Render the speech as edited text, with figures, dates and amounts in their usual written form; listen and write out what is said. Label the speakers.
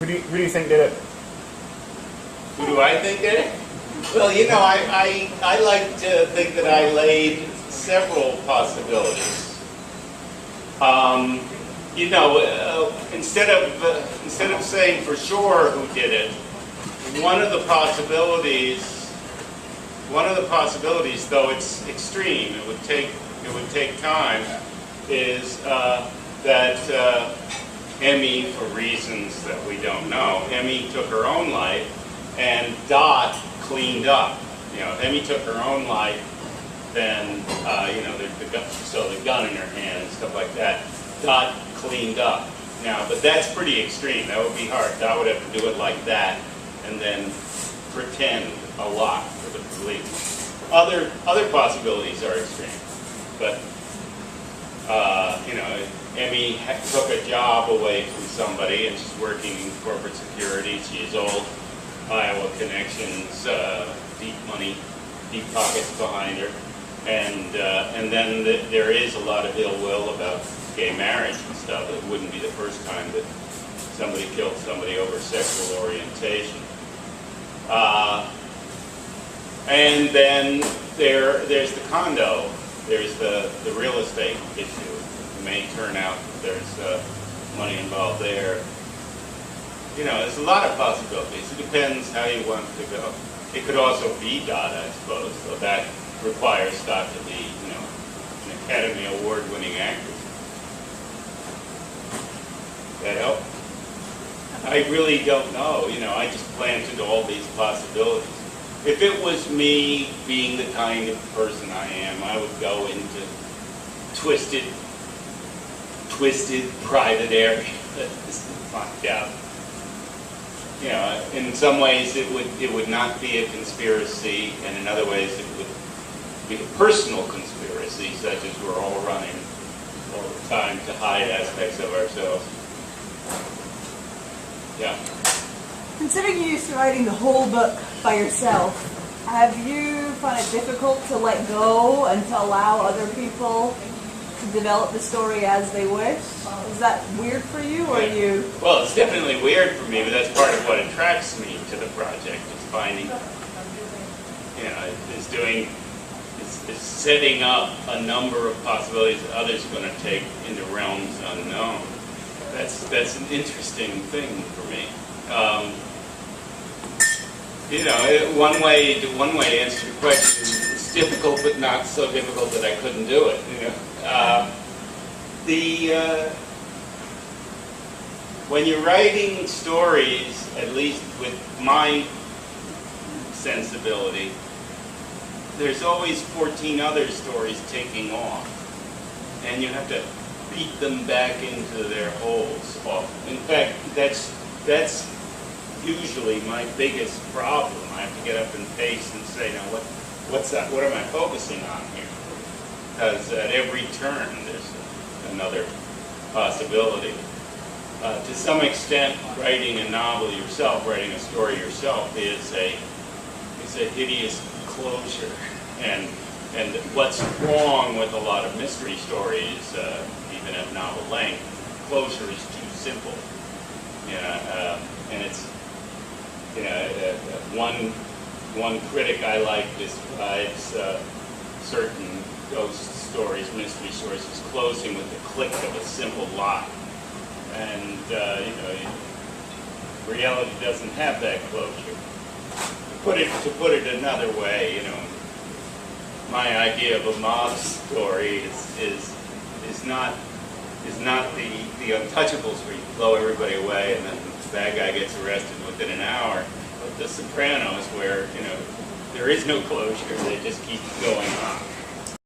Speaker 1: Who do you think did it?
Speaker 2: Who do I think did it? Well, you know, I like to think that I laid several possibilities. You know, instead of saying for sure who did it, one of the possibilities, though it's extreme, it would take time, is that Emmy, for reasons that we don't know, Emmy took her own life, and Dot cleaned up. You know, if Emmy took her own life, then you know, the gun in her hand and stuff like that. Dot cleaned up. Now, but that's pretty extreme. That would be hard. Dot would have to do it like that, and then pretend a lot for the police. Other possibilities are extreme, but you know, Emmy took a job away from somebody, and she's working in corporate security. She's old, Iowa connections, deep money, deep pockets behind her, and then there is a lot of ill will about gay marriage and stuff. It wouldn't be the first time that somebody killed somebody over sexual orientation. And then there's the condo. There's the real estate issue. It may turn out that there's money involved there. You know, there's a lot of possibilities. It depends how you want to go. It could also be Dot, I suppose. So that requires Dot to be, you know, an Academy Award-winning actress. That help? I really don't know. You know, I just planted all these possibilities. If it was me being the kind of person I am, I would go into twisted private area to find out. You know, in some ways it would not be a conspiracy, and in other ways it would be a personal conspiracy, such as we're all running all the time to hide aspects of ourselves. Yeah.
Speaker 3: Considering you used to writing the whole book by yourself, have you found it difficult to let go and to allow other people to develop the story as they wish? Is that weird for you, or you?
Speaker 2: Well, it's definitely weird for me, but that's part of what attracts me to the project. Is finding, you know, is setting up a number of possibilities that others are going to take into realms unknown. That's an interesting thing for me. You know, one way to answer your question is it's difficult, but not so difficult that I couldn't do it. You know, when you're writing stories, at least with my sensibility, there's always 14 other stories taking off, and you have to beat them back into their holes often. In fact, that's usually my biggest problem. I have to get up and pace and say, now what am I focusing on here? Because at every turn there's another possibility. To some extent, writing a novel yourself, writing a story yourself, is a hideous closure. And what's wrong with a lot of mystery stories, even at novel length, closure is too simple. And it's, you know, one critic I like describes certain ghost stories, mystery stories, as closing with the click of a simple lock. And you know, reality doesn't have that closure. To put it another way, you know, my idea of a mob story is not the Untouchables where you blow everybody away and then the bad guy gets arrested within an hour, but The Sopranos where, you know, there is no closure, they just keep going on.